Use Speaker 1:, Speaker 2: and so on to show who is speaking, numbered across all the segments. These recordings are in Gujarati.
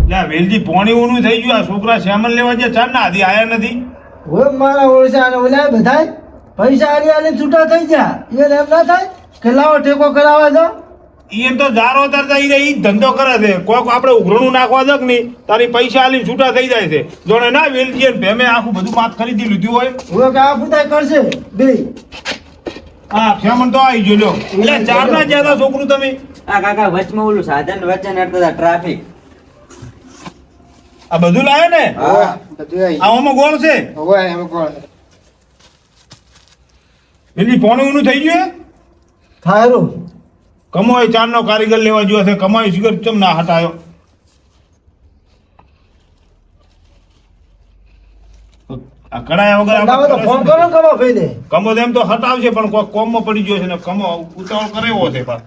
Speaker 1: લે વેલજી પોણી ઊનું થઈ ગયું આ છોકરા શ્યામલ લેવા જે ચાર ના આધી આયા નથી
Speaker 2: હવે મારા ઓળશા અને ઓલા બધાય પૈસા આલી છૂટા થઈ ગયા એ એમ ના થાય કે લાવો ટેકો કરાવે તો
Speaker 1: ઈ તો જારો તરતા ઈ ધંધો કરે છે કોક આપણે ઉઘરણું નાખવા દક નહીં તારી પૈસા આલી છૂટા થઈ જાય છે જોણે ના વેલજી ને ભેમે આખું બધું માફ ખરીદી લીધું હોય
Speaker 2: હવે કે આ બુધાય કરશે બે
Speaker 1: હા શ્યામલ તો આવી ગયો લ્યો એટલે ચાર ના જ્યાદા છોકરું તમે
Speaker 3: આ કાકા વચમાં ઓલું સાધન વચ્ચે નડતા ટ્રાફિક
Speaker 1: આ બધું લાવે ને
Speaker 2: હા બધું આવી
Speaker 1: આમાં ગોળ છે
Speaker 2: હવે એમ કોણ
Speaker 1: વેલજી પોણી ઊનું થઈ ગયું
Speaker 2: થાયરું
Speaker 1: કમાય ચાર નો કારીગર લેવા ગયો છે કમાય સિગર ચમ ના હટાયો આ કડાયા વગર
Speaker 2: લાવો તો ફોન કરો કમો ભાઈ દે
Speaker 1: કમો એમ તો હટાવશે પણ કોઈ કોમમાં પડી ગયો છે ને કમો ઉતાવળ કરેવો છે પાછો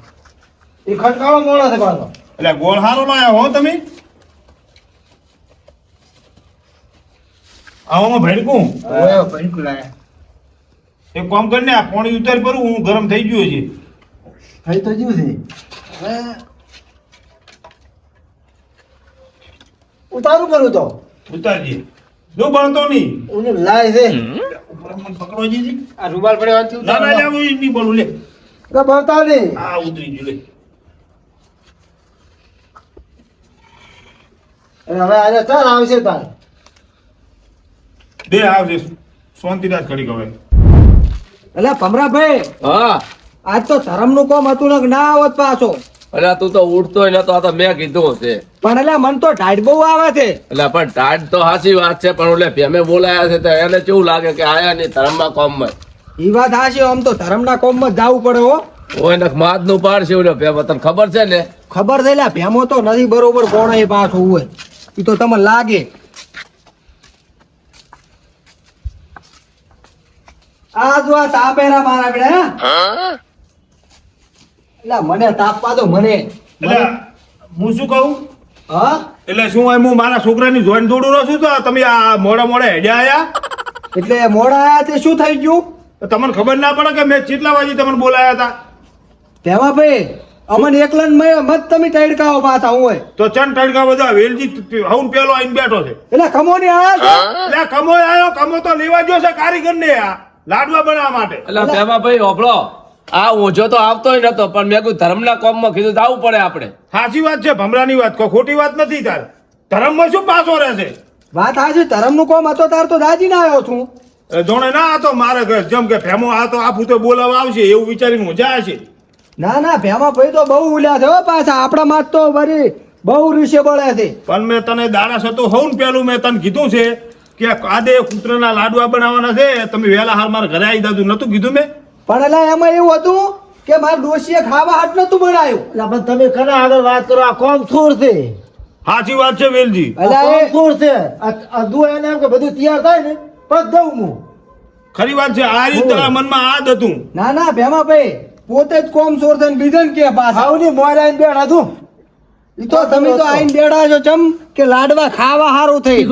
Speaker 2: એ ખટકાળો મોડા છે પાછો
Speaker 1: એટલે ગોળ હારો લાયા હો તમે આવામાં ભેડકું
Speaker 2: હવે પૈકુ લાયા
Speaker 1: એક કામ કરીને આ પાણી ઉતાર કરું હું ગરમ થઈ ગયો છે
Speaker 2: થઈ તો જ્યું છે હવે ઉતારું કરું તો
Speaker 1: ઉતારજે જો બળતો નહીં
Speaker 2: ઉને લાય છે
Speaker 1: પકડો જી
Speaker 2: આ રૂમાલ પડ્યો છે
Speaker 1: ના ના લે હું નહીં બોલું લે
Speaker 2: કે બતા દે
Speaker 1: આ ઉતરી ગયું લે
Speaker 2: હવે આજે ચાલ આવશે તાર
Speaker 1: બે આવજે શાંતિરાજ કરી હવે
Speaker 2: એટલે ભમરાભાઈ
Speaker 4: હા
Speaker 2: આજ તો ધર્મનું કામ હતું ને ના આવત પાછો
Speaker 4: એટલે તું તો ઉઠતોય નતો આ તો મેં કીધું છે
Speaker 2: પણ એટલે મન તો ઢાઢ બહુ આવે છે
Speaker 4: એટલે પણ ટાટ તો સાચી વાત છે પણ ઓલે ભેમે બોલાયા છે તો એને કેવું લાગે કે આયા નહીં ધર્મમાં કોમમાં
Speaker 2: ઈ વાત હાચી આમ તો ધર્મના કોમમાં જ જવું પડે હો
Speaker 4: ઓય ને માદ નું પાડ છે ઓલે ભેમ તને ખબર છે ને
Speaker 2: ખબર છે લ્યા ભેમો તો નથી બરોબર કોણ એ પાછો હોય ઈ તો તમને લાગે આ જો આ તાપેરા મારા બેડા એટલે મને તાપવા દો મને
Speaker 1: એટલે હું શું કહું
Speaker 2: હા
Speaker 1: એટલે શું હોય હું મારા છોકરાની જોઈન દોડું રહ્યો છું તો તમે આ મોડા મોડા હેડ્યા આયા
Speaker 2: એટલે મોડા આયા તે શું થઈ ગયું
Speaker 1: તો તમને ખબર ના પડે કે મેં કેટલા વાગે તમને બોલાયા હતા
Speaker 2: તેમાં ભાઈ અમન એકલન મત તમે ટાઈડકાઓ પાછા હોય
Speaker 1: તો ચંદ ટડકા બધા વેલજી હું પેલો આઈને બેઠો છે
Speaker 2: એટલે ખમો ને આયા
Speaker 1: એટલે કમો આવ્યો કમો તો લેવા ગયો છે કારીગર ને આ લાડવા બનાવવા માટે
Speaker 4: એટલે ભેમા ભાઈ ઓભળો આ ઓછો તો આવતોય નતો પણ મેં કોઈ ધર્મના કોમમાં કીધું જવું પડે આપણે
Speaker 1: સાચી વાત છે ભમરાની વાત કોઈ ખોટી વાત નથી તાર ધર્મમાં શું પાછો રહેશે
Speaker 2: વાત હાચી ધર્મનું કોમ હતો તાર તો દાજી ના આવ્યો છું
Speaker 1: જોણે ના આ તો મારે ઘર જેમ કે ફેમો આ તો આપું તો બોલાવા આવશે એવું વિચારીને હું જાય છે
Speaker 2: ના ના ભેમા ભાઈ તો બહુ ઉલ્યા છે હો પાછા આપણા માં તો વરી બહુ રીશે બળે છે
Speaker 1: પણ મેં તને દાડા સતો હોઉં ને પેલું મેં તને કીધું છે કે આદે કૂતરાના લાડવા બનાવવાના છે તમે વહેલા હાલ મારા ઘરે આવી દાદુ નતું કીધું મેં
Speaker 2: પણ એટલે એમાં એવું હતું કે મારા ડોશીએ ખાવા હાટ નતું બનાવ્યું એટલે પણ તમે કના આગળ વાત કરો આ કોમ છોડ છે
Speaker 1: સાચી વાત છે વેલજી
Speaker 2: એટલે એ છોડ છે અધુ એને એમ કે બધું તૈયાર થાય ને પછી દઉં હું
Speaker 1: ખરી વાત છે આ રીત તારા મનમાં આ જ હતું
Speaker 2: ના ના ભેમા ભાઈ પોતે જ કોમ છોડ છે ને બીજન કે પાછા આવની મોર આઈને બેઠા તું ઈ તો તમે તો આઈને બેઠા છો ચમ કે લાડવા ખાવા હારું થઈ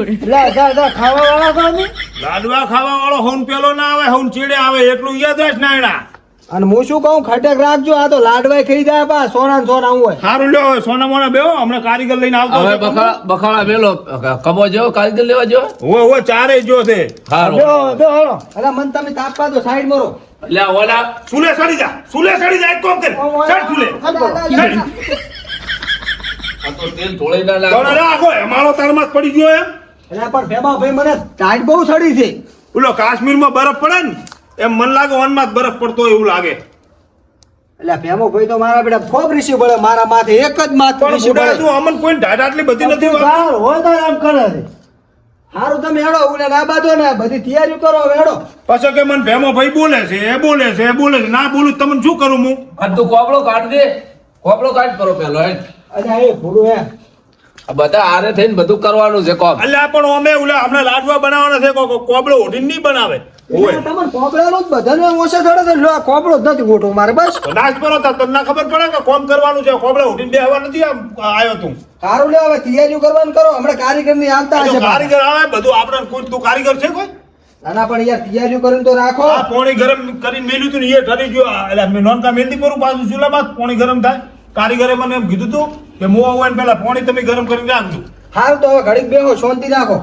Speaker 2: ખાવા વાળા તો અમે
Speaker 1: લાડવા ખાવા વાળો હોન પેલો ના આવે હોન ચીડે આવે એટલું યાદ રાખ નાયણા
Speaker 2: અને હું શું કહું ખટેક રાખજો આ તો લાડવાય ખાઈ જાય પા સોના ને સોના હોય
Speaker 1: સારું લ્યો સોના મોના બેહો હમણાં કારીગર લઈને આવતો
Speaker 4: હવે
Speaker 1: હશે.
Speaker 4: બખાડા મેલો કમો જેવો કારીગર લેવા જેવો
Speaker 1: હોવે ચારે જો છે
Speaker 4: સારું
Speaker 2: બેહો બેહો હાલો અલા મન તમે તાપવા દો સાઈડ મરો
Speaker 4: એટલે ઓલા
Speaker 1: સુલે સડી જા એક કામ કર ચડ સુલે
Speaker 4: આ તો તેલ ઢોળી ના
Speaker 1: તો
Speaker 4: લાગે
Speaker 1: ના આખો અમારો તારમાં જ પડી ગયો એમ
Speaker 2: એટલે પણ ભેમા ભાઈ મને ટાઈટ બહુ સડી છે
Speaker 1: ઓલો કાશ્મીરમાં બરફ પડે ને એમ મન લાગે વનમાં જ બરફ પડતો હોય એવું લાગે
Speaker 2: એટલે ભેમો ભાઈ તો મારા બેટા ખોબ રીસી બળે મારા માથે એક જ માથે
Speaker 1: પણ
Speaker 2: રીસી
Speaker 1: બુડા
Speaker 2: બળે
Speaker 1: તું અમન કોઈ ઢાઢ આટલી બધી નથી વાત.
Speaker 2: હોય તો એમ કરે છે હારું તમે હેડો ઉને ના બાંધો ને બધી તૈયારી કરો હવે હેડો
Speaker 1: પછી કે મને ભેમો ભાઈ બોલે છે એ બોલે છે ના બોલું તમને શું કરું હું
Speaker 4: બધું કોપડો કાઢ દે કોપડો કાઢ કરો પેલો હેડ.
Speaker 2: અલ્યા એ ભૂડું હે
Speaker 4: આ બધા આરે થઈને બધું કરવાનું છે કોમ
Speaker 1: અલ્યા પણ અમે ઓલા હમણાં લાડવા બનાવવાના છે કોબળો ઉઠીને નહીં બનાવે ઓય
Speaker 2: તમને કોપડાનો જ બધાને ઓછા ચડે છે લો આ કોપડો જ નથી મોટો મારે બસ
Speaker 1: તો નાશ કરો તો તમને ખબર પડે કે કોમ કરવાનું છે કોબળો ઉઠીને બેહવા નથી આવ્યો તું
Speaker 2: સારું લે હવે તૈયારીઓ કરવાનું કરો હમણાં કારીગર ની આવતા
Speaker 1: આ
Speaker 2: હશે
Speaker 1: જો કારીગર આવે બધું આપણે કોઈ તું કારીગર છે કોઈ
Speaker 2: નાના પણ યાર તૈયારીઓ કરીને તો રાખો
Speaker 1: આ પોણી ગરમ કરીને મેલ્યું તું ને એ ઠરી ગયો એટલે મેં નોનકા મેલતી કરું પાછું ચૂલામાં પોણી ગરમ થાય કારીગરે મને એમ કીધું તું કે હું આવું એને પેલા પોણી તમે ગરમ કરીને રાખજો
Speaker 2: હાલ તો હવે ઘડીક બેહો, શાંતિ રાખો.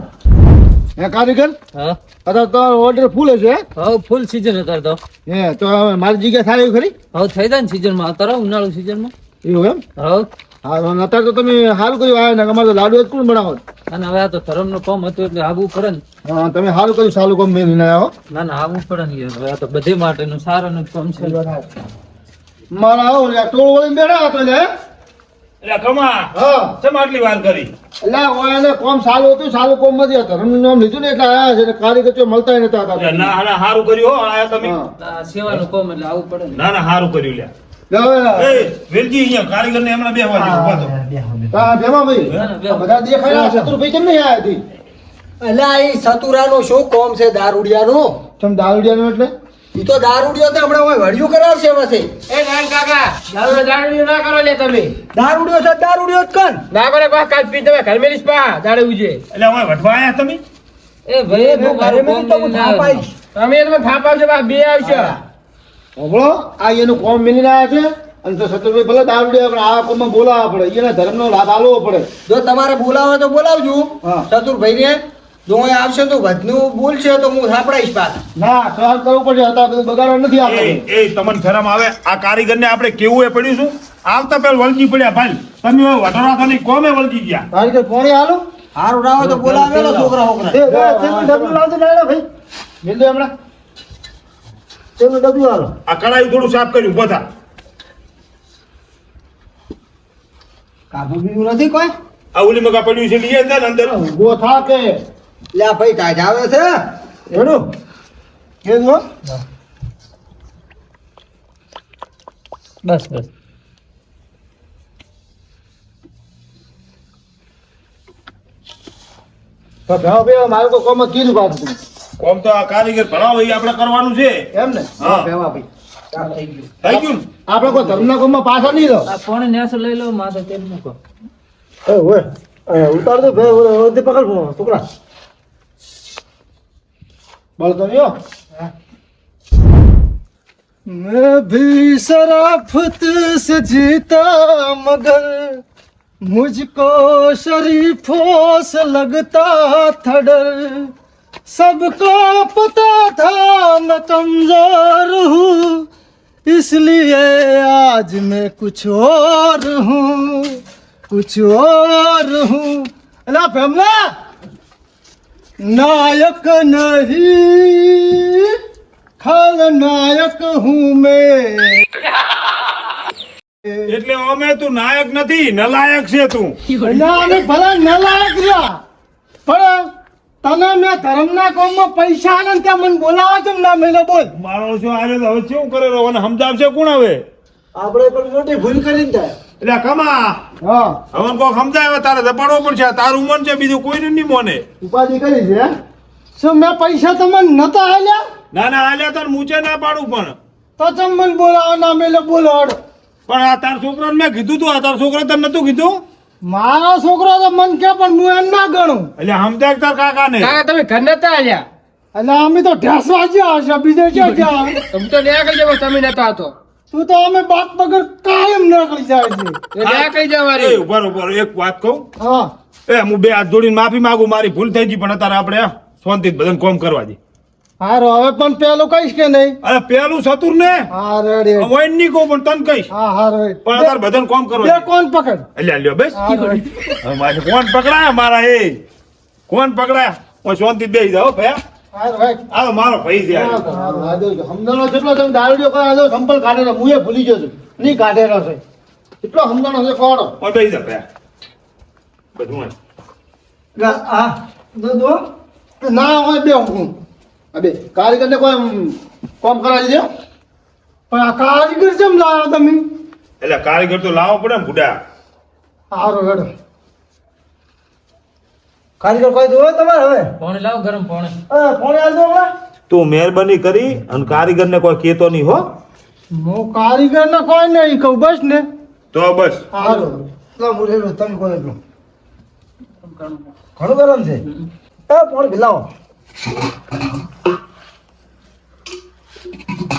Speaker 5: હે કારીગર
Speaker 6: હા
Speaker 5: અત્યારે તમારો ઓર્ડર ફૂલ હશે હે?
Speaker 6: હવે ફૂલ સીઝન અત્યારે તો
Speaker 5: હે તો હવે મારી જગ્યા થાય એવી ખરી
Speaker 6: હવે થઈ જાય ને સીઝનમાં અત્યારે ઉનાળુ સીઝનમાં
Speaker 5: એવું એમ
Speaker 6: હવે
Speaker 5: હા તો અત્યારે તો તમે સારું કર્યું આવ્યા ને અમારે તો લાડુ જ કોણ બનાવો
Speaker 6: અને હવે આ તો ધરમનું કામ હતું એટલે આવવું પડે ને
Speaker 5: હા તમે સારું કર્યું સારું કામ મેં લઈને આવ્યા હો.
Speaker 6: ના ના આવવું પડે ને યાર. હવે આ તો બધી માટેનું સારાનું કામ છે
Speaker 5: મારા આવો ને ટોળ વળીને બેઠા હતો એટલે
Speaker 1: એટલે કમા
Speaker 5: હા
Speaker 1: શેમ આટલી વાર કરી?
Speaker 5: એટલે એને કોમ સારું હતું સારું કોમ માંથી ધર્મનું નામ લીધું ને એટલે આયા છે ને કારીગર તો મળતા નતા
Speaker 1: એટલે
Speaker 5: હતા
Speaker 1: ના ના હારું કર્યું હો આયા તમે.
Speaker 5: હા.
Speaker 6: આ સેવાનું કામ એટલે આવવું પડે ને
Speaker 1: ના ના હારું કર્યું લ્યા.
Speaker 5: હવે
Speaker 1: એ વેલજી અહીંયા કારીગરને હમણાં બેહવા દો, ઊભા થો.
Speaker 5: હા ભેમાભાઈ આ બધા દેખાય શત્રુભાઈ કેમ નહીં આવ્યા હતી
Speaker 2: એટલે આ ઈ સતુરાનો શું કોમ છે દારૂડિયાનો?
Speaker 5: તમે દારૂડિયાનું એટલે
Speaker 2: ઈ તો દારૂડિયો તો હમણાં ઓય વળ્યું કરાવશે વસે.
Speaker 4: એ નાન કાકા દારૂ ના કરો લે તમે
Speaker 2: દારૂડિયો છે દારૂડિયો જ કન.
Speaker 4: ના કરે બા કાલ પી તમે ઘર મેલીસ પા દાડે ઉજે
Speaker 1: એટલે હવે વઢવા આયા તમે?
Speaker 6: એ ભાઈ
Speaker 2: હું ઘરે મેં તો હું થાપ આવીશ.
Speaker 4: તમે તમે થાપ આવશે બા બે આવશે
Speaker 5: હોભળો આ એનું કોમ મિલીને આવ્યા છે અને તો શત્રુભાઈ ભલે દારૂડિયા પણ આ કોમમાં બોલાવવા પડે એના ધર્મનો લાભ આલવો પડે
Speaker 2: જો તમારે બોલાવે તો બોલાવજો
Speaker 5: હા.
Speaker 2: ચતુરભાઈને. જો અહીં આવશે તો વધનું બોલશે તો હું થાપડાઈશ પાછા.
Speaker 5: ના સવાલ કરવું પડશે હતા બધું બગાડવા નથી આપણે
Speaker 1: એ તમને શરમ આવે? આ કારીગરને આપણે કેવું એ પડ્યું છું? આવતા પેલા વળગી પડ્યા ભાઈ. તમે હવે વઢવા ખાલી કોમે વળગી ગયા.
Speaker 5: કારીગર પોણી હાલો
Speaker 2: હારું રાવો તો બોલાવેલો છોકરા છોકરા.
Speaker 5: તેનું ડબલું લાવજો નાયણા ભાઈ મિલ દો હમણાં તેનું ડબલું હાલો
Speaker 1: આ કડાઈ થોડું સાફ કર્યું, ઊભા થા.
Speaker 2: કાબુ બીજું નથી કોઈ?
Speaker 1: આ ઓલી મગા પડ્યું છે લઈ અંદર અંદર.
Speaker 5: ઉભો થા કે
Speaker 2: લે આ ભાઈ કાઢ આવે છે.
Speaker 5: એનું કેવું
Speaker 6: બસ બસ
Speaker 5: તો ભેવા ભેવા મારું તો કોમ જ કીધું પાછું
Speaker 1: કોમ તો આ કારીગર ભણાવો એ આપણે કરવાનું છે.
Speaker 5: એમ ને
Speaker 1: હા.
Speaker 2: ભેવા ભાઈ ચાલ થઈ ગયું.
Speaker 1: થઈ ગયું ને?
Speaker 5: આપણે કોઈ ધર્મના કોમમાં પાછા નહીં રહો
Speaker 6: આ પોણે ન્યાસો લઈ લો માથે તેલ મૂકો
Speaker 5: ઉતાર દો પકડ છોકરા બોલ તો યો मैं भी शराफत से जीता मगर मुझको शरीफों से लगता था डर सबको पता था मैं कमजोर हूँ इसलिए आज मैं कुछ और हूँ अला फैमला नायक नहीं खलनायक हूँ मैं
Speaker 1: એટલે અમે તું નાયક નથી, નલાયક છે તું.
Speaker 5: અમે ભલા નલાયક રહ્યા પણ તને મેં ધર્મના કામમાં પૈસા આલે ને ત્યાં મને બોલાવો છો ના મેલો બોલ
Speaker 1: મારો શું આરે તો હવે શું કરે અને સમજાવશે કોણ હવે?
Speaker 5: આપણે પણ મોટી ભૂલ કરી દે
Speaker 1: એટલે કમા
Speaker 5: હા
Speaker 1: હવે કોક સમજાવે તારે દબાડવો પડશે. આ તારું મન છે, બીજું કોઈને નહીં મોને.
Speaker 5: ઉપાધિ કરી છે શું મેં પૈસા તમને નતા આલ્યા
Speaker 1: ના ના આલ્યા તાર મૂચે ના પાડું પણ
Speaker 5: તો ચમ મને બોલાવો ના મેલો બોલો હડો
Speaker 1: પણ આ તાર છોકરાને મેં કીધું તું, આ તાર છોકરા તને નતું કીધું?
Speaker 5: મારો છોકરો તો મન કે પણ હું એમ ના ગણું
Speaker 1: એટલે સમજાય તાર કાકાને.
Speaker 4: કાકા તમે ઘર નતા આલ્યા
Speaker 5: એટલે અમે તો ઢેસવા ગયા હશે બીજે ક્યાં ગયા
Speaker 4: તમે તો ન્યા કઈ જાવ તમે નતા હતો
Speaker 5: તું તો અમે બાપ વગર કાયમ નીકળી જાય છે
Speaker 4: એ ન્યા કઈ
Speaker 1: એ
Speaker 4: જવાની
Speaker 1: ઉભા ઉભા એક વાત કહું.
Speaker 5: હા
Speaker 1: એ હું બે હાથ જોડીને માફી માંગુ, મારી ભૂલ થઈ ગઈ, પણ અત્યારે આપણે શાંતિથી બધાને કોમ કરવા દે.
Speaker 5: હારો હવે પણ પેલું કહીશ કે નહીં
Speaker 1: અરે પેલું સતુર ને
Speaker 5: હા રેડી
Speaker 1: વૈન નહીં કહું પણ તને કહીશ,
Speaker 5: હા હારો
Speaker 1: પણ અત્યારે બધાને કોમ કરવા
Speaker 5: બે
Speaker 1: દે.
Speaker 5: કોણ પકડ
Speaker 1: એટલે લ્યો બેસ.
Speaker 5: હા રેડી.
Speaker 1: હવે મારે કોણ પકડાયા મારા? એ કોણ પકડાયા? હું શાંતિ બેસી જાઓ ભયા.
Speaker 5: હારો ભાઈ
Speaker 1: આ તો મારો ભાઈ છે.
Speaker 5: સમજાણો જેટલો તમે દારૂડિયો કરો સંપલ કાઢેલો હું એ ભૂલી ગયો છું નહીં કાઢેલો છે એટલો સમજાણો છે કોડો
Speaker 1: પણ બેસી જા ભયા. બધું હોય.
Speaker 5: હા દો ના હોય બે હું અબે કારીગરને કોઈ કામ કરાવી દે પણ આ કારીગર કેમ લાવ્યો તમે
Speaker 1: એટલે કારીગર તો લાવવો પડે ને બુડા.
Speaker 5: હારો હેડો
Speaker 2: કારીગર કોઈ દો તમારે હવે
Speaker 6: પોણે લાવો ગરમ પોણે
Speaker 5: ફોન આલ દો હમણાં
Speaker 1: તું મહેરબાની કરી અને કારીગરને કોઈ કહેતો નહીં હો.
Speaker 5: હું કારીગરને કોઈ નહીં કહું બસ ને
Speaker 1: તો બસ.
Speaker 5: હારો
Speaker 2: એટલા મુરેલો તમે કોઈ એટલું ઘણું ગરમ છે. એ પોણી ભીલાવો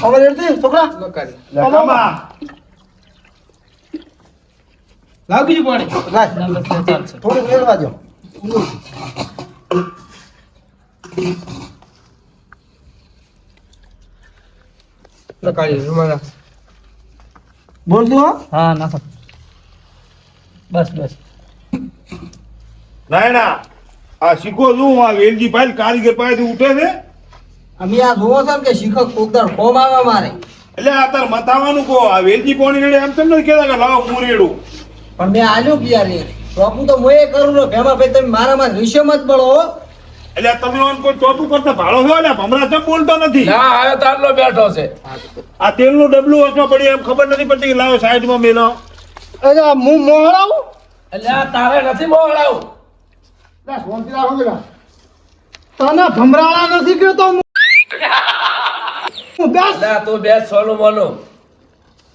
Speaker 2: હવે રેડતી છોકરા
Speaker 1: લે કામા.
Speaker 4: લાવ બીજું પાણી
Speaker 2: લાય
Speaker 6: ના બસ ચાલશે
Speaker 2: થોડું રેડવા દો. બોલ તું હો?
Speaker 6: હા નાખો બસ બસ
Speaker 1: ના આ શીખો શું આ વેલજી ભાઈ કારીગર પાસેથી ઉઠે છે
Speaker 2: અમે આ જોવો છો ને કે શિક્ષક કોકદાર કોમ આવે મારે
Speaker 1: એટલે આ તાર મતાવાનું કહો આ વેલજી પોણી રેડે એમ તેમ નથી કહેતા કે લાવો હું રેડું
Speaker 2: પણ મેં આલ્યું કે યાર ટોપું તો મોએ કરું ને ભેમા ભાઈ તમે મારામાં વિષયમાં જ પડો હો.
Speaker 1: એટલે તમે ઓન કોઈ ટોપું કરતા ભાડો છો એટલે હમણાં ચમ બોલતો નથી
Speaker 4: ના આવ્યો તારલો બેઠો છે
Speaker 1: આ તેલનું ડબલું વચમાં પડી એમ ખબર નથી પડતી કે લાવો સાઈડમાં મેલો
Speaker 5: અરે હું મોહરાવું
Speaker 4: એટલે આ તારે નથી મોકલાવું
Speaker 5: લે શાંતિ રાખો બેટા તને ભમરાળા નથી કહેતો હું બેસ
Speaker 4: એટલે તું બેસ સોનું મોનું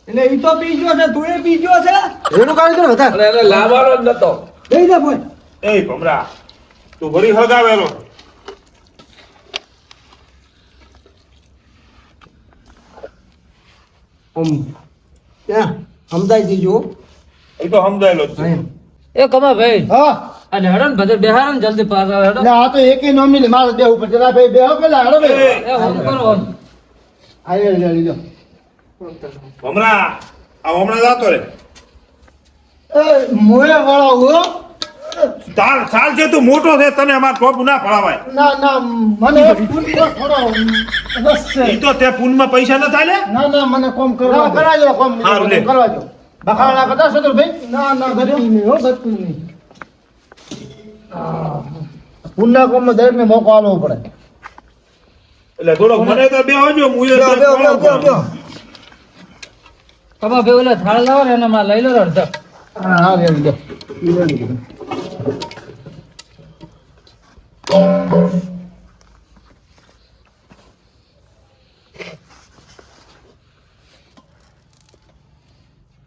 Speaker 2: એટલે ઈ તો પીજો છે તું એ પીજો છે રેડું કાઢી દે વધારે
Speaker 4: અને એને લાવવાનો જ નતો
Speaker 2: દઈ દે ભાઈ
Speaker 1: એ ભમરા તું ભરી હગાવેલો
Speaker 2: ત્યાં સમજાઈ દીજો
Speaker 1: એ તો સમજાયેલો જ છે
Speaker 6: એ કમા ભાઈ
Speaker 5: હા
Speaker 6: અને હેડો ને બધે બેહારો ને જલ્દી પાસ આવે હેડો
Speaker 5: એટલે આ તો એકે નોમી લે મારે બેહું પડશે લા ભાઈ બેહો પેલા હાલો
Speaker 1: એ,
Speaker 5: ભાઈ
Speaker 6: એ હું કરો
Speaker 5: આયે લે લીધો
Speaker 1: ભમરા આ હમણાં જાતો રે
Speaker 5: એ મોએ વાળો હો
Speaker 1: તાર સાલ છે તું મોટો છે તને અમાર ટોપ ના પડાવાય
Speaker 5: ના ના મને પૂરો થોડો રસ છે
Speaker 1: ઈ તો તે પૂનમાં પૈસા ન થાય ને
Speaker 5: ના ના મને કોમ કરવા કરાજો કોમ
Speaker 1: હારું લે.
Speaker 5: કરવા દો બખાડા કરતા છો તો ભાઈ ના ના ગરીબ નહીં હો ગતું નહીં પુણ્ય કોમ માં દરેક ને મોકો આલવો પડે
Speaker 1: એટલે થોડોક મને તો બે હોજો હું એ
Speaker 2: બેહો, બેહો, બેહો, બેહો, બેહો.
Speaker 6: કમા ભાઈ ઓલા થાળ લાવો ને એના માં લઈ લો અડધા
Speaker 5: હા હા લે લીધો લે લીધો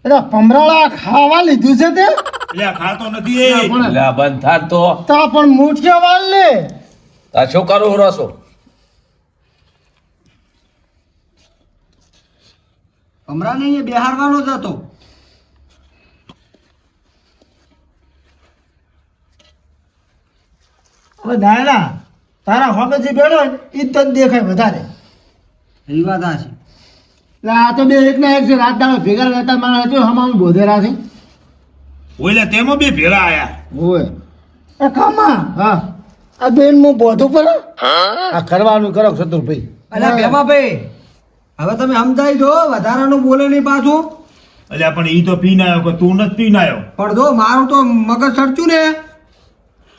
Speaker 5: એટલે ભમરાળા ખાવા લીધું છે તે
Speaker 1: એટલે આ ખાતો નથી એ
Speaker 4: એટલે આ બંધ થાત તો
Speaker 5: તા પણ મુઠિયા વાળ લે
Speaker 4: આ શું કરું રસો
Speaker 2: હમણાં નહીં બેહારવાનો જ હતો
Speaker 5: હવે નાયણા તારા હોમે જે બેઠો ને ઈ જ તને દેખાય વધારે
Speaker 2: એ વાત આ છે
Speaker 5: એટલે આ તો બે એક ના એક છે રાત દાડો ભેગા રહેતા મારા જો હમામ બોધેરા છે
Speaker 1: ઓલે તેમાં બે ભેળા આયા
Speaker 5: ઓય એ કામા હા આ બેન હું બોધું પડે આ કરવાનું કરો શત્રુભાઈ
Speaker 2: અલ્યા ભેમા ભાઈ હવે તમે સમજાઈ દો વધારાનું બોલે નહીં પાછું
Speaker 1: એટલે પણ ઈ તો પીને આવ્યો કે તું નથી પીને આવ્યો
Speaker 2: પણ જો મારું તો મગજ સડચું ને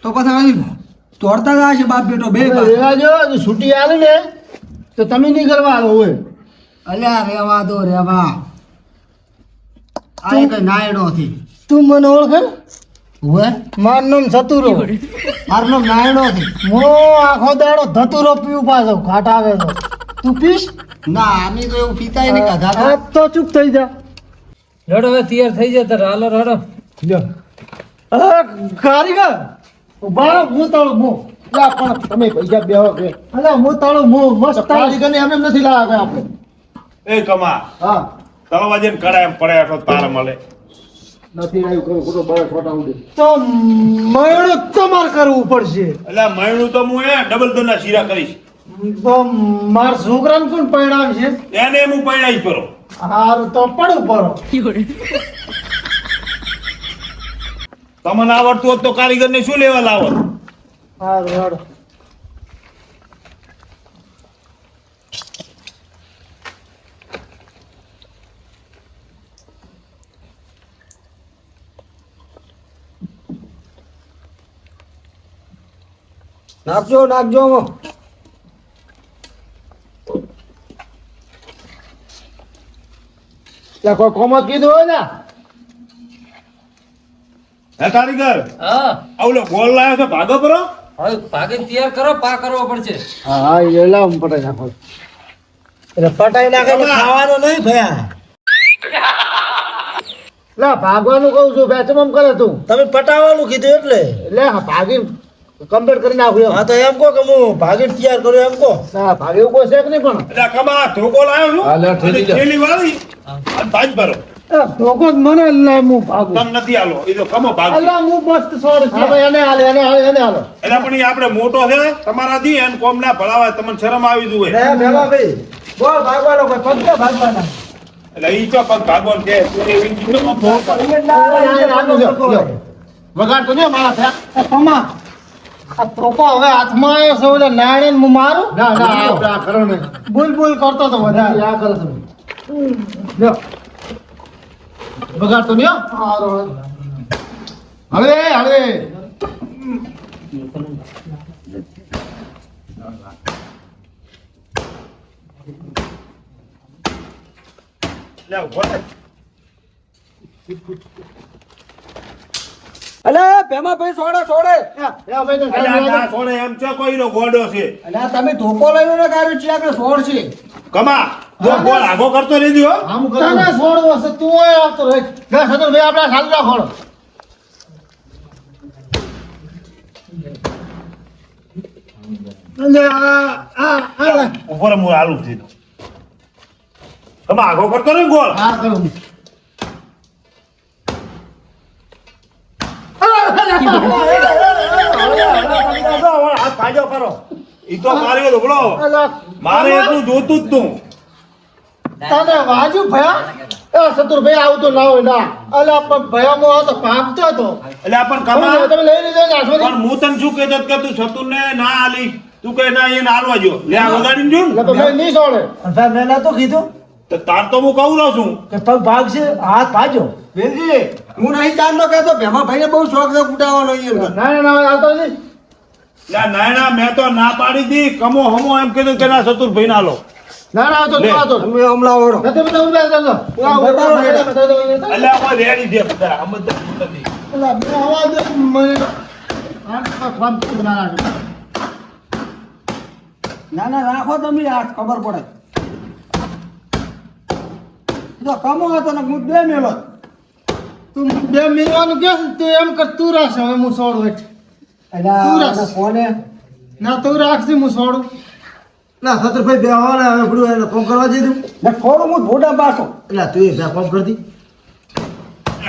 Speaker 2: તો પછી તોડતા જ હશે બાપ બેટો બે બાપ.
Speaker 5: રેવા જો જો છૂટી આવે ને તો તમે નહીં કરવા આવો હોય
Speaker 2: અલ્યા રેવા દો રેવા આ કઈ નાયડો થી
Speaker 5: તું મને ઓળખે
Speaker 2: હોય
Speaker 5: મારું નામ સતુરો
Speaker 2: મારું નામ નાયડો થી
Speaker 5: હું આખો દાડો ધતુરો પીવું પાછો ઘાટ આવે તો તું પીશ
Speaker 2: ના આમી તો એવું પીતાય નહીં કાઢા
Speaker 5: આ તો ચૂપ થઈ જા
Speaker 6: હેડો હવે તૈયાર થઈ જાય તો હાલો હેડો
Speaker 5: લ્યો અરે કારીગર ઉભા હું તાળું મો લા પણ તમે પૈસા બેહો કે અલે હું તાળું મો મસ્ત કારીગર ને એમ નથી લાગે આપણે
Speaker 1: એ કમા
Speaker 5: હા
Speaker 1: તળવા જઈને કડાય એમ પડે તો તાર મળે
Speaker 5: નથી આવ્યું કરું ખોટો બળે ખોટા ઉડે તો મયણું તમારે કરવું પડશે
Speaker 1: એટલે મહિનું તો હું એ ડબલ દરના શીરા કરીશ
Speaker 5: તો માર છોકરાને કોણ પરણાવશે
Speaker 1: એને હું પૈણાઈ કરો
Speaker 5: હારું તો પડું પડો
Speaker 1: તમને આવડતું હોત તો કારીગર ને શું લેવા લાવો
Speaker 5: હારું હારું
Speaker 2: નાખજો નાખજો
Speaker 5: ત્યાં કોઈ કોમત કીધું હોય ને
Speaker 1: હે કારીગર
Speaker 6: હા
Speaker 1: આવલો ગોળ લાવ્યો છે ભાગો કરો
Speaker 6: હવે ભાગીને તૈયાર કરો પા કરવો પડશે
Speaker 5: હા હા એ લાવ પટાઈ નાખો
Speaker 2: એટલે પટાઈ નાખે એટલે ખાવાનું નહીં ભયા
Speaker 5: લા ભાગવાનું કહું છું બેચમમ કરે તું
Speaker 2: તમે પટાવવાનું કીધું એટલે
Speaker 5: એટલે હા ભાગી કમ્પ્લીટ કરી નાખ્યું
Speaker 2: હા તો એમ કહો કે હું ભાગીને તૈયાર કરું એમ કહો
Speaker 5: ના ભાગે એવું કોઈ છે કે નહીં પણ
Speaker 1: એટલે કમા ધોકો લાવ્યો છું
Speaker 4: હા, લે, ઠેલી
Speaker 1: અને
Speaker 4: જા.
Speaker 1: થેલી વાળી અને ભાજ ભરો
Speaker 5: ધોકો જ મને લે હું ભાગું
Speaker 1: તમ નથી આલો એ તો કમો ભાગ
Speaker 5: અલ્લા હું મસ્ત છોડ છે ભાઈ એને હાલે
Speaker 1: એટલે પણ ઈ આપણે મોટો છે તમારાથી એને કોમ ના ભળાવાય તમને શરમ આવી જોઈએ
Speaker 2: ભાઈ બોલ ભાગવાનો કોઈ પગતા ભાગવાના
Speaker 1: એટલે ઈ તો પગ ભાગવાન કે
Speaker 5: વગાડ તો ને મારા થયા પમા આ ટોપો હવે હાથમાં આવ્યો છે ઓલે નારાયણ હું મારું ના ના આ કરો ને બોલ કરતો તો વધારે આ કરો તમે લ્યો વગાડ તો ને હવે
Speaker 1: લે ઉભો થા.
Speaker 2: અલે ભેમા ભાઈ છોડે
Speaker 1: એટલે આ ના છોડે એમ છે કોઈનો ગોડો છે
Speaker 2: અલે તમે ધોકો લઈને ને ગાડી છે આગળ છોડ છે
Speaker 1: કમા જો બોલ આગો કરતો રહી દ્યો
Speaker 5: આમ તને છોડવો છે તું ઓય આવતો રહે લે સદર ભાઈ આપડા સાલ રાખો લે આ
Speaker 1: ઉપર હું આલુ થઈ દઉં કમા આગો કરતો ને ગોળ
Speaker 5: આ કરું
Speaker 1: હાથ ભાજો કરો ઈ તો માર્યો તો બોલો મારે એટલું જોતું જ તું
Speaker 5: તને વાજુ ભયા એ સતુર ભાઈ આવું તો ના હોય ના અલે પણ ભયામાં આ તો ભાગતો હતો
Speaker 1: એટલે આ પણ કમા
Speaker 5: તમે લઈ લીધો ને આસમાંથી
Speaker 1: પણ હું તને શું કહેતો કે તું સતુરને ના આલી તું કે ના એને હાલવા જો લે આ વગાડીને જો ને.
Speaker 5: એટલે તો ભાઈ નહીં છોડે
Speaker 2: મેં નતું કીધું
Speaker 1: તો તાર તો હું કહું રહ્યો છું
Speaker 2: કે પગ ભાગશે હાથ ભાજો વેલજી હું નહીં જાણતો કહેતો ભેમા ભાઈને બહુ શોખ છે કુટાવાનો અહીંયા
Speaker 5: ના ના આવતો નથી
Speaker 1: લે નાયણા મેં તો ના પાડી દી કમો હમો એમ કીધું કે ના સતુર ભાઈ ના લો
Speaker 5: ના ના આવતો
Speaker 1: લે.
Speaker 5: આવતો
Speaker 2: તમે હમણાં ઓળો
Speaker 5: નથી બધા ઉભા કરજો
Speaker 1: એટલે આમાં રેડી છે બધા આમ જ નથી
Speaker 2: ના ના રાખો તમે આ ખબર પડે તો કમો હતો ને હું બે મેલો
Speaker 5: તું બે મિલવાનું કે તું એમ કર તું રાખ હવે હું છોડું હેઠ તું રાખ.
Speaker 2: કોને
Speaker 5: ના તું રાખશે હું છોડું
Speaker 2: ના સત્રભાઈ બે આવવાના હવે બધું એને કોમ કરવા દીધું ને થોડું હું ભોડા પાછો એટલે તું એ કોમ કરતી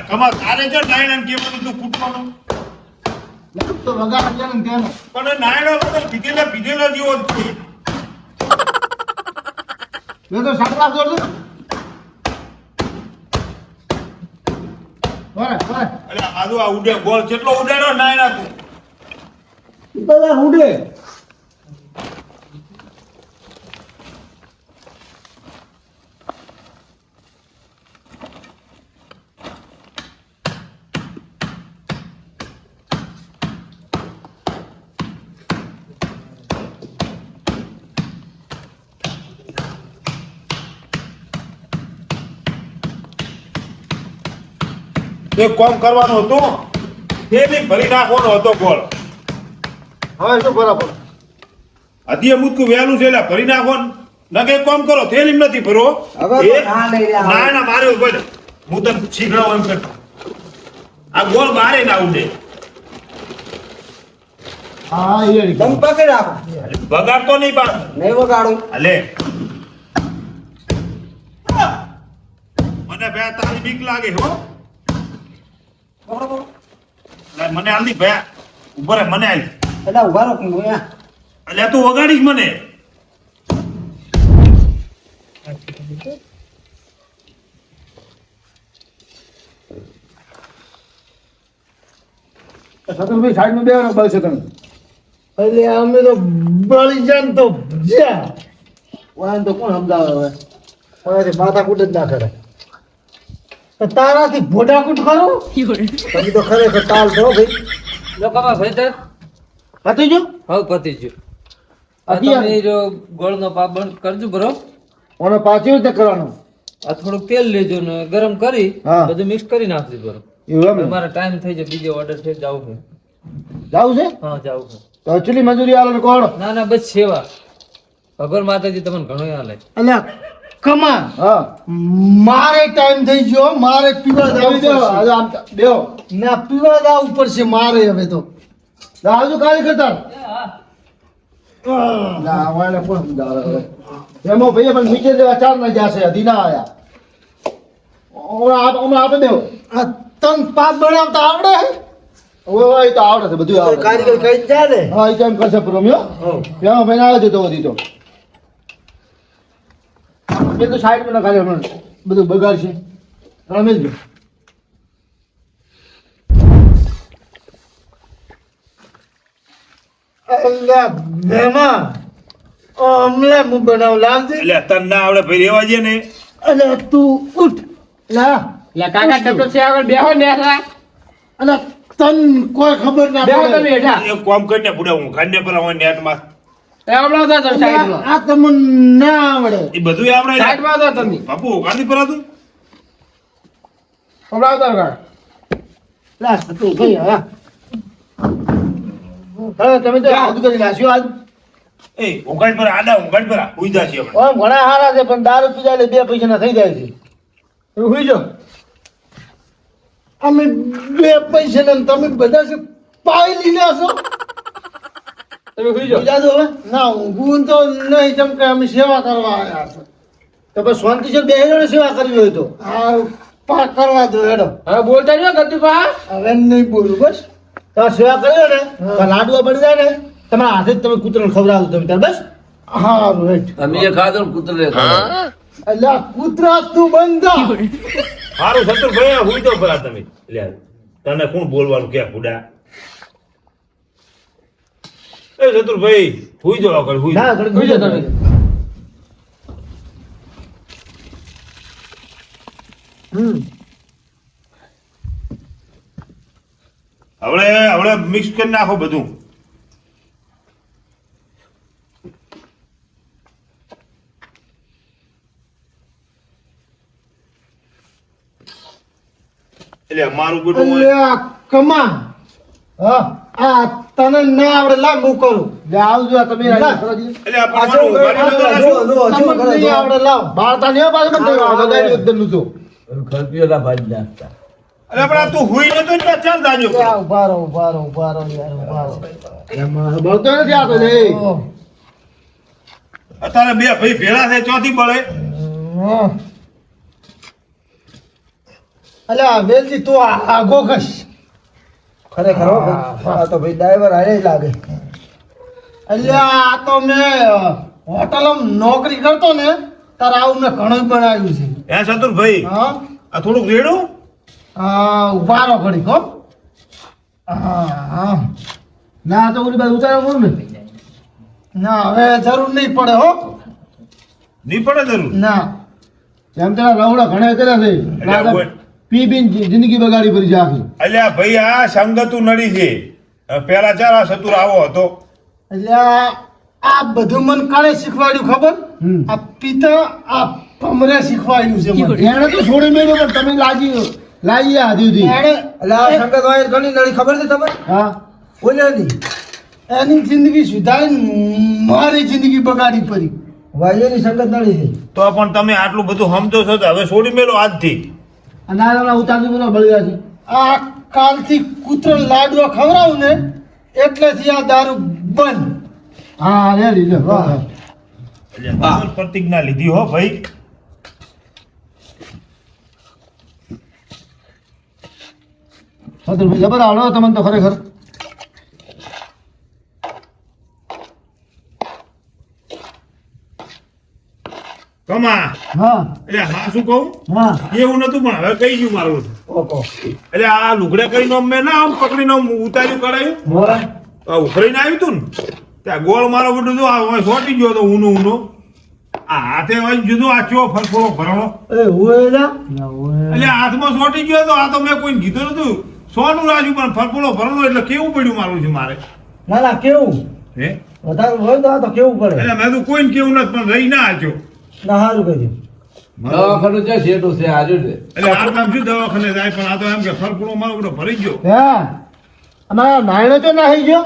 Speaker 1: કમા તારે જો નાયણા કેવું તું કૂટવાનું
Speaker 5: તો વગાડ ગયા ને ત્યાં
Speaker 1: પણ નાયણો વગર પીધેલા જેવો જ છે
Speaker 5: મેં તો સાકલા છોડું બરાબર
Speaker 1: એટલે આજુ આ ઉડે ગોળ કેટલો ઉડાડ્યો નાયણા તું
Speaker 2: બધા ઉડે
Speaker 1: એક કામ કરવાનું હતું થેલી ભરી નાખવાનો હતો ગોળ
Speaker 5: હવે શું બરાબર
Speaker 1: હજી અમુક વહેલું છે એટલે ભરી નાખો ને. ના કે એક કામ કરો થેલી નથી ભરો
Speaker 2: હવે તો ના લઈ લે.
Speaker 1: ના મારે બોલ હું તને શીખડાવું એમ કરતો આ ગોળ બારે ના ઉડે
Speaker 5: હા એ
Speaker 2: તમે પકડી રાખો
Speaker 1: બગાડતો નહીં પાસ
Speaker 2: નહીં વગાડું
Speaker 1: અલે મને ભયા તારી બીક લાગે હો
Speaker 2: પકડો પકડો
Speaker 1: લે, મને આલદી ભયા ઉભો રે મને આલ
Speaker 2: એટલે ઉભા રહો હું અહીંયા
Speaker 1: એટલે તું વગાડીશ મને
Speaker 5: સતુરભાઈ સાઈડમાં બેવાનો બળ છે તમે એટલે અમે તો બળી જાય ને તો જ્યાં વાન તો કોણ સમજાવે હવે હવે માથા કૂટ જ ના કરે તો તારાથી ભોડાકૂટ કરું
Speaker 2: તમે તો ખરેખર તાલ છો ભાઈ
Speaker 6: લોકોમાં ભાઈ તાર
Speaker 5: હતી જો
Speaker 6: હવે પતી ગયું આ
Speaker 5: અગિયાર.
Speaker 6: તમે જો ગોળનો પાક બંધ કરજો બરોબર
Speaker 5: ઓને પાછી રીતે કરવાનું
Speaker 6: આ થોડુંક તેલ લેજો ને ગરમ કરી
Speaker 5: હા.
Speaker 6: બધું મિક્સ કરી નાખજો બરોબર
Speaker 5: એવું એમ
Speaker 6: મારા ટાઈમ થઈ જાય બીજો ઓર્ડર છે જાવું છે
Speaker 5: જાવું છે
Speaker 6: હા જાવું છે
Speaker 5: તો ચૂલી મજૂરી આલો ને કોણ
Speaker 6: ના ના બસ સેવા ભગવાન માતાજી તમને ઘણું હાલે
Speaker 5: અલ્યા કમા હા મારે ટાઈમ થઈ ગયો મારે પીવા જાવું છે આજે આમ બેહો ના પીવા જાવું પડશે મારે હવે તો આવજો કાલે કરતા ના વાલે કોણ સમજાવે હવે એમો ભાઈ પણ નીચે દેવા ચાર ના જાશે હજી ના આયા આપી દેવો. આ તન પાક બનાવતા આવડે હે? ઓય તો આવડે છે, બધું આવડે.
Speaker 2: કારીગર કઈ જાય ને
Speaker 5: હા એ કેમ કરશે પ્રોમિયો? ત્યાં ભાઈ આવે છે તો વધી તો એ તો સાઈડ માં નખાય હમણાં બધું બગાડશે. રમેશ ભાઈ અલ્લા બેમાં અમલે હું બનાવ લાવજે.
Speaker 1: એટલે તને ના આવડે ભાઈ રેવા દે ને.
Speaker 5: અને તું ઉઠ લા.
Speaker 4: એટલે કાકા ડોક્ટર છે આગળ બેહો ને હેઠા.
Speaker 5: અને તન કોઈ ખબર ના
Speaker 4: બેહો
Speaker 5: પડે.
Speaker 4: તમે હેઠા.
Speaker 1: એક કામ કરીને પૂરા હું ખાંડે પર હું નેટમાં
Speaker 4: એ હમણાં તો તમે સાઈડમાં.
Speaker 5: આ તમને ના આવડે.
Speaker 1: એ બધું આપણે
Speaker 4: સાઈડમાં તો તમે.
Speaker 1: બાપુ ગાંધી પર હતું.
Speaker 4: હમણાં તો કાકા.
Speaker 5: લા તું ભાઈ હા હા તમે તો આદુ કરી નાખ્યો આજ.
Speaker 1: એ ઉઘાડ પર આડા ઉઘાડ પર ઉઈદા છે આપણે.
Speaker 5: ઓમ ઘણા હારા છે પણ દારૂ પીધા એટલે 2 પૈસા ના થઈ જાય છે. તમે હુઈ જાઓ. અમે 2 પૈસા ને તમે બધા છે પાઈ લીધા છો.
Speaker 4: તમે સુઈ જાઓ.
Speaker 5: હુઈ જાજો હવે. ના ઊંઘવું તો નહીં કેમ કે અમે સેવા કરવા આવ્યા છે. તો બસ શાંતિસર બેહીને સેવા કરવી હોય તો આ પાક કરવા દો હેડો.
Speaker 4: હવે બોલતા નહીં ગતિ પા.
Speaker 5: હવે નહીં બોલું બસ. તમે સેવા કર્યો ને તો લાડવા બની જાય ને તમારા હાથે જ તમે કૂતરાને ખવડાવો તમે ત્યારે બસ. હા રાઈટ.
Speaker 4: તમે એ ખાધો ને કૂતરે ખાધો.
Speaker 5: એટલે આ કૂતરા તું બંધા.
Speaker 1: મારું સતુર ભાઈ હુઈ તો પરા તમે. એટલે તને કોણ બોલવાનું કે ફુડા. એ સતુર ભાઈ હુઈ જાવ આગળ હુઈ
Speaker 5: ના
Speaker 1: જાઓ.
Speaker 5: ઘડી હુઈ જાઓ તમે.
Speaker 1: હવે મિક્સ કરી નાખો બધું. એટલે મારું બેટું
Speaker 5: એટલે આ કમા હા આ તને ના આવડે લા હું કરું. લે આવજો આ તમે
Speaker 1: એટલે આ પરમાણુ ઉઘાડી તો નાખો.
Speaker 5: તમને નહીં આવડે લાવ. બાળતા નહીં પાછું બંધ ગદાડી ઉદ્દરનું તો.
Speaker 4: ખરપીઓલા ભાજી નાખતા.
Speaker 1: એટલે પણ આ તું હુઈ નતો ને ચાલ દાજો.
Speaker 5: ઉભા રહો યાર ઉભા રહો. એમાં બળતો નથી આ તો લે.
Speaker 1: અત્યારે બે ભાઈ ભેળા છે ચોથી બળે.
Speaker 5: અલ્યા વેલજી તું આગો ખસ. ખરેખર આ તો ભાઈ ડ્રાઈવર હારે લાગે. અલ્યા આ તો મેં હોટલમાં નોકરી કરતો ને તાર આવું મેં ઘણું બનાવ્યું છે.
Speaker 1: હે સતુર ભાઈ
Speaker 5: હા
Speaker 1: આ થોડુંક રેડું.
Speaker 5: ઉભા રહો ઘડી કો. હા ના તો ઓલી બાજુ ઉતારો બોલ ને. ના હવે જરૂર નહીં પડે હો.
Speaker 1: નહીં પડે જરૂર.
Speaker 5: ના એમ તેના લવડા ઘણા કર્યા છે.
Speaker 1: એટલે
Speaker 5: પી બીન જિંદગી બગાડી પડી છે આખી.
Speaker 1: અલ્યા ભાઈ આ સંગતું નડી છે. પેલા ચાર આ સતુર આવો હતો.
Speaker 5: એટલે આ બધું મને કાણે શીખવાડ્યું ખબર? આ પિતા આ ભમરે શીખવાડ્યું છે મને. એને તો છોડી મેળ્યો પણ તમે લાગી આધી હતી.
Speaker 2: એટલે આ સંગત વાયર ઘણી નળી ખબર છે તમને?
Speaker 5: હા
Speaker 2: ઓલાની
Speaker 5: એની જિંદગી સુધારી મારી જિંદગી બગાડી પડી.
Speaker 2: વાયરની સંગત નળી છે.
Speaker 1: તો પણ તમે આટલું બધું સમજો છો તો હવે છોડી મેલો આજથી.
Speaker 5: અને આ ઉતારતી બધા બળી ગયા છે. આ કાલથી કૂતરો લાડવા ખવડાવું ને એટલેથી આ દારૂ બંધ. હા લે લીધો.
Speaker 1: એટલે પ્રતિજ્ઞા લીધી હો ભાઈ.
Speaker 5: સતુરભાઈ જબર આવડો તમને તો ખરેખર.
Speaker 1: કમા
Speaker 5: હા
Speaker 1: એટલે હા શું કહું
Speaker 5: હા
Speaker 1: એવું નતું પણ હવે કહી ગયું મારું. એટલે આ લુગડા કરીને મેં ના આમ પકડીને આમ ઉતાર્યું કરાયું. આ ઉખડીને આવ્યું તું ને ત્યાં ગોળ મારો બધું જો આ સોટી ગયો તો ઊનો આ હાથે હોય જુદો આ ચો ફરફોડો ભરણો
Speaker 2: એ હોય
Speaker 1: એટલે હાથમાં સોટી ગયો તો આ તો મેં કોઈને કીધું નતું સોનું રાખ્યું પણ ફરફોડો ભરણો એટલે કેવું પડ્યું મારું છે મારે.
Speaker 2: ના ના કેવું
Speaker 1: હે
Speaker 2: વધારે હોય તો આ તો કેવું પડે.
Speaker 1: એટલે મેં તો કોઈને કેવું નથી પણ રહી ના આચ્યો.
Speaker 2: ના સારું કહ્યું.
Speaker 4: દવાખાનું છે શેઠું છે આજુ છે.
Speaker 1: એટલે આ કામ શું દવાખાને જાય પણ આ તો એમ કે ફરફોડો મારો બધો ભરી ગયો.
Speaker 5: હા અમારા નાયણો તો નાહી ગયો.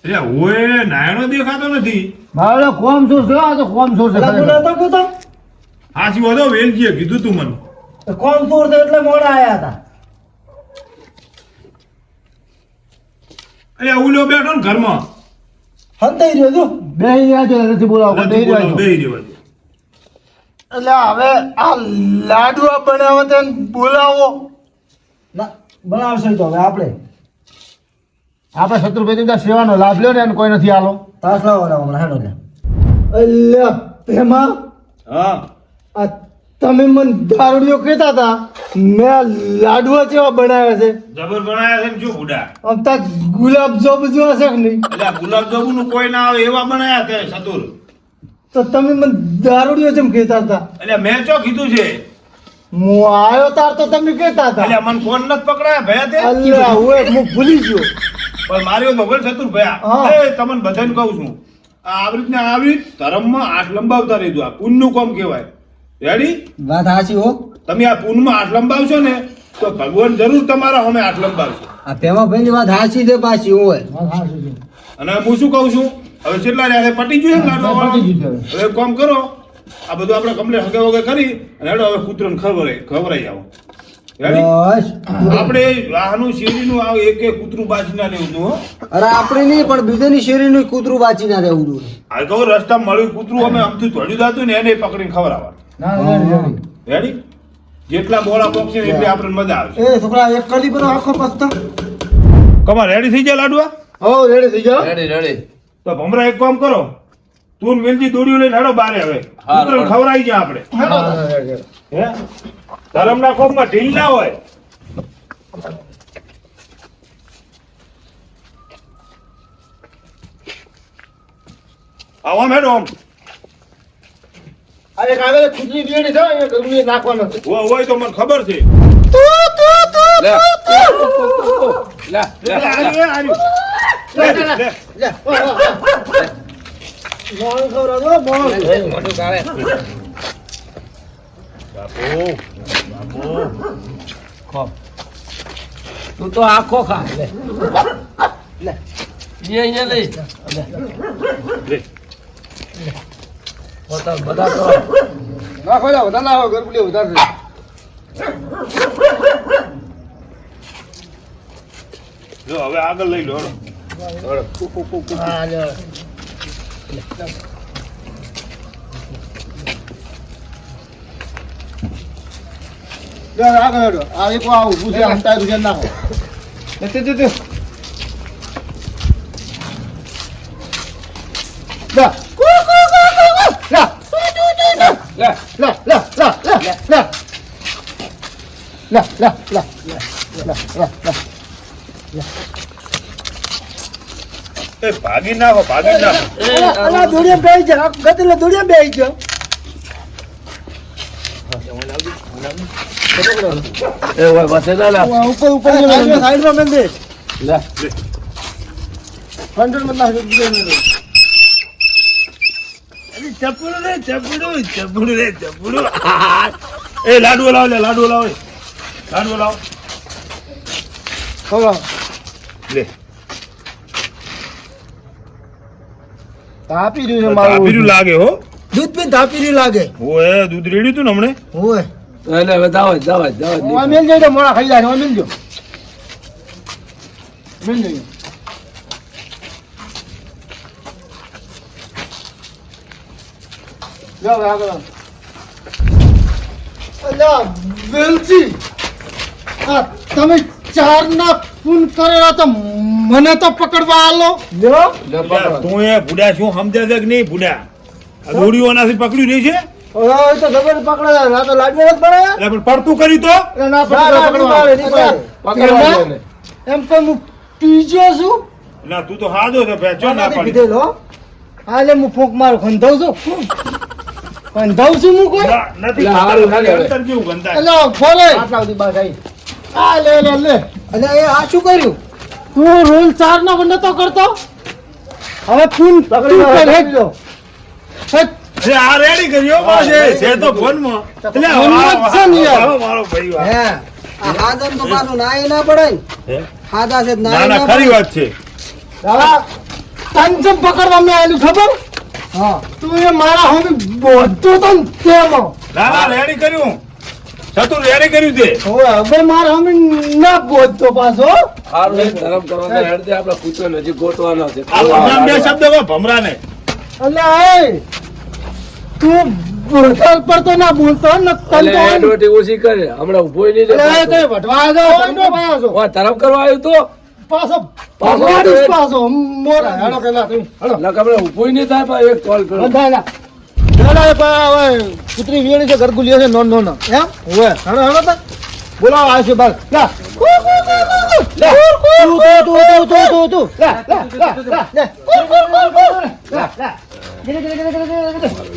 Speaker 1: એટલે ઓય નાયણો દેખાતો નથી.
Speaker 5: મારો કોમ શું છે? આ તો કોમ શું છે
Speaker 2: પેલા
Speaker 5: ખરેખર.
Speaker 2: બોલાતો કૂતો
Speaker 1: હાચી વધો વેલજીએ કીધું તું મને.
Speaker 2: કોણ પૂર તો એટલે મોડા આયા હતા.
Speaker 1: એટલે ઉલ્યો બેઠો ને ઘરમાં.
Speaker 2: હંતાઈ રહ્યો છું.
Speaker 5: બેહી રહ્યા છો નથી બોલાવો
Speaker 1: નથી
Speaker 5: બેહી રહ્યા
Speaker 1: બોલાવો,
Speaker 5: છો.
Speaker 1: બેહી રહેવા દે.
Speaker 5: એટલે હવે આ લાડવા બનાવો તો બોલાવો.
Speaker 2: ના બનાવશે તો હવે આપણે
Speaker 5: આપણે શત્રુભાઈ સેવાનો લાભ લ્યો ને એને કોઈ નથી આલો.
Speaker 2: તાસ લાવો ને હમણાં હેડો ને.
Speaker 5: અલ્યા ભેમા,
Speaker 1: હા
Speaker 5: આ તમે મને દારૂડિયો કહેતા હતા, મેં લાડવા જેવા બનાવ્યા છે.
Speaker 1: જબર બનાયા છે ને શું બુડા
Speaker 5: આમ તા ગુલાબ જાંબુ જેવા છે કે નહીં?
Speaker 1: એટલે આ ગુલાબજાંબુ નું કોઈ ના આવે એવા બનાયા તે સતુર.
Speaker 5: તો તમે મને દારૂડિયો જેમ કહેતા હતા.
Speaker 1: એટલે મેં ચો કીધું છે
Speaker 5: હું આવ્યો તાર તો તમે કહેતા
Speaker 1: એટલે
Speaker 5: હતા.
Speaker 1: મને ફોન નથી પકડાયા ભયા તે
Speaker 5: અલ્યા હું ભૂલી ગયો.
Speaker 1: પણ મારી બગલ સતુર ભયા
Speaker 5: હા.
Speaker 1: એ તમને બધાને કહું છું આવી રીતના આવી ધર્મમાં હાથ લંબાવતા રહેજો. આ પુણ્યનું કામ કહેવાય. રેડી?
Speaker 2: વાત સાચી હો.
Speaker 1: તમે આ પુણ્યમાં હાથ લંબાવશો ને તો ભગવાન જરૂર તમારા અમે હાથ લંબાવશે.
Speaker 2: આ પેમાભાઈની વાત સાચી છે પાછી હોય.
Speaker 1: અને હું શું કહું છું હવે કેટલા રહ્યા છે? પટી ગયું છે ને લાડવા વાળા?
Speaker 5: પતી ગયું છે.
Speaker 1: હવે એક કામ કરો આ બધું આપણે કમ્પ્લેટ હગે વગે કરી અને હેડો હવે કૂતરોને ખવરાઈ આવો. રેડી?
Speaker 2: બસ
Speaker 1: આપણે આનું શેરીનું આ એક એક કૂતરું બાજી ના લેવું તું હો.
Speaker 2: અરે આપણે નહીં પણ બીજાની શેરીનું કૂતરું બાચી ના રહેવું જોઈએ.
Speaker 1: આ કહું રસ્તા મળ્યું કૂતરું અમે આમથી ધોડ્યું દાતું ને એને પકડીને ખવડાવવાનું. રેડી? જેટલા બોળા પોકશે ને એટલી આપણને મજા આવશે.
Speaker 2: એ છોકરા એક કરી પેલો આખો પસ્તો.
Speaker 1: કમા રેડી થઈ ગયા લાડવા?
Speaker 5: હો રેડી થઈ જાઓ.
Speaker 4: Ready ready.
Speaker 1: તો ભમરા એક કામ કરો તું મિલજી દોડ્યું લઈને હેડો બારે હવે કૂતરોને ખવડાવી ગયા આપણે. હે ધરમના કોમમાં ઢીલ ના હોય. આમ હેડો આમ
Speaker 5: અરે કાગળ ખુજલી બેડી છે અહીંયા ગરમી નાખવાનો છે.
Speaker 1: હોય તો મને ખબર છે.
Speaker 4: લે. લે. લે.
Speaker 1: લે, લે, લે.
Speaker 5: મોણ ખવડાવો મોણ.
Speaker 4: મોઢું કાઢે. તું તો આખો ખા. લે. લે. જે અહીંયા લઈ.
Speaker 1: લે.
Speaker 4: બધા કરો.
Speaker 5: નાખો જા વધારે નાખો ગરબલી વધારે છે.
Speaker 1: જો હવે આગળ લઈ લો હેડો.
Speaker 5: હા લે. આગળ હેડો. આ એક આવું પૂછે હમતા રૂપિયા નાખો. તે લા લા
Speaker 4: લે.
Speaker 5: લા લા લા લા લા લા લા
Speaker 1: એ ભાગી નાખો ભાગી નાખો.
Speaker 5: અલા દોડિયા બેહી જા ગતલે દોડિયા બેહી જા.
Speaker 4: એ હોય બસે ના લે.
Speaker 5: ઉપર ઉપર સાઈડમાં મેલ દે.
Speaker 4: લે.
Speaker 5: ફંડર મત નાખ દે.
Speaker 1: ચપડું રે ચપડું ચપડું રે ચપડું. એ લાડુ લાવ લે લાડુ લાવ લાડુ લાવ
Speaker 5: ખવડાવ.
Speaker 1: લે.
Speaker 5: તાપી રહ્યું છે
Speaker 1: તાપીરું
Speaker 5: મારું.
Speaker 1: લાગે હો.
Speaker 2: દૂધ પી તાપી લાગે.
Speaker 1: ઓય દૂધ રેડ્યું તું ને હમણે.
Speaker 2: હોય
Speaker 4: એને હવે દાવા દાવા દાવા.
Speaker 5: મેલ જઈ તો મોડા ખાઈ જાય મેલ જો. મેલ જઈ. જાવ આગળ. અલ્યા વેલજી, આ તમે ચાર ના ફોન કરેલા તો મને તો પકડવા આલો. લ્યો
Speaker 1: તું એ ભૂડા શું સમજે છે કે નહીં ભૂડા? આ દોડીઓ આનાથી પકડ્યું નહીં છે?
Speaker 5: હવે તો ખબર પકડાય ના તો લાડવા નથી બનાયા.
Speaker 1: એટલે પણ પડતું કર્યું તો
Speaker 5: ના પકડવા. એમ તો હું પીજો છું.
Speaker 1: ના તું તો હાદો છે ભાઈ ચો ના પાડી.
Speaker 5: કીધેલો હાલે હું ફૂંક મારું ખંધાવ છું. ખંધાવ છું હું કોઈ.
Speaker 1: ના, નથી
Speaker 4: એટલે હારું ના કહેવાય.
Speaker 1: અંતર જેવું ગંધાય.
Speaker 5: એટલે ફોલે આટલા સુધી બસ આવી. આ લે લે લે.
Speaker 2: અને એ આ શું કર્યું?
Speaker 5: તું રોલ 4 નો નતો કરતો. હવે ફૂન તું કર હેજો.
Speaker 1: અરે આ રેડી કર્યો છે છે તો ફોનમાં. એટલે
Speaker 5: ફોનમાં જ છે ને યાર.
Speaker 1: આવો મારો ભાઈ વાહ.
Speaker 2: હે આ હાદન તો પાછું નાય ના પડે ને.
Speaker 1: હે?
Speaker 2: હાદા છે
Speaker 1: ના
Speaker 2: નાય
Speaker 1: ના
Speaker 2: ના
Speaker 1: ખરી
Speaker 2: પડે.
Speaker 1: વાત છે.
Speaker 5: દાદા તને જેમ પકડવા મેં આવેલું ખબર.
Speaker 2: હા
Speaker 5: તું એ મારા હોમી બોધતો તો ને તેમાં.
Speaker 1: ના ના રેડી કર્યું. ચતુર રેડી કર્યું તે.
Speaker 5: હવે મારા હોમી ના બોધતો પાછો.
Speaker 4: હારું એક ધરમ કરવાનો હેડ દે આપણે કૂતરો નજીક ગોતવાનો છે.
Speaker 1: આ ભમરા બે શબ્દ કહો ભમરાને.
Speaker 5: એટલે એ તું બોલતા પર તો ના બોલતો ને તન
Speaker 4: એટલે
Speaker 5: તો
Speaker 4: એ ડોટી ઓછી કરે હમણાં ઉભો નહીં
Speaker 5: એટલે
Speaker 4: રહે
Speaker 5: તે વટવા દો ઓય પાછો
Speaker 4: ઓય ધરમ કરવા આવ્યું તો
Speaker 5: પાછો
Speaker 4: પાછો
Speaker 5: પાછો પાછો મોરા હેડો કે ના તમે હેડો
Speaker 4: એટલે હમણાં ઉભો નહીં થાય પણ એક કોલ કરો
Speaker 5: બંધાયેલા દાદા હવે કૂતરી વેણી છે ગરગુલીઓ છે નોન નોન એમ હવે હેડો હેડો તો બોલાવો આવશે બાર લા લે તું લે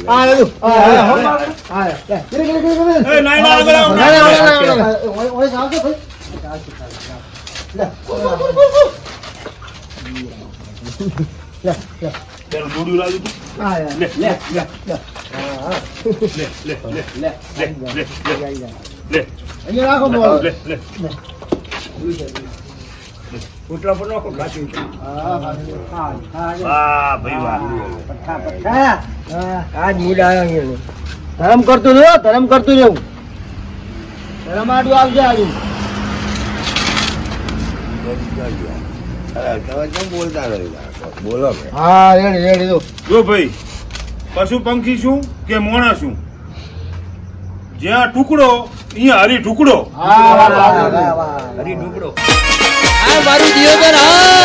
Speaker 5: આ લે આ
Speaker 1: એ નાઈ ના આગળ આવ.
Speaker 5: ઓય સાવજો ભાઈ લે
Speaker 1: પેલું ડોડિયું લાવ્યું તું.
Speaker 5: આ
Speaker 1: લે લે લે લે લે લે લે
Speaker 5: અહીંયા રાખો મોળ
Speaker 1: લે લે ઉટલા પર નાખો કાચી. વાહ ભાઈ વાહ.
Speaker 2: આજ મૂડ આવ્યો
Speaker 5: ધરમ કરતું રહ્યો ધરમ કરતું રહેવું ધરમ આડું આવજે આજુ હા રેડી રેડી તો
Speaker 1: જો ભાઈ પશુ પંખી શું કે મોણા શું જ્યાં ટુકડો અહીંયા હરી ટુકડો.
Speaker 5: હા વાહ વાહ વાહ
Speaker 2: આ મારું દિયોદર હા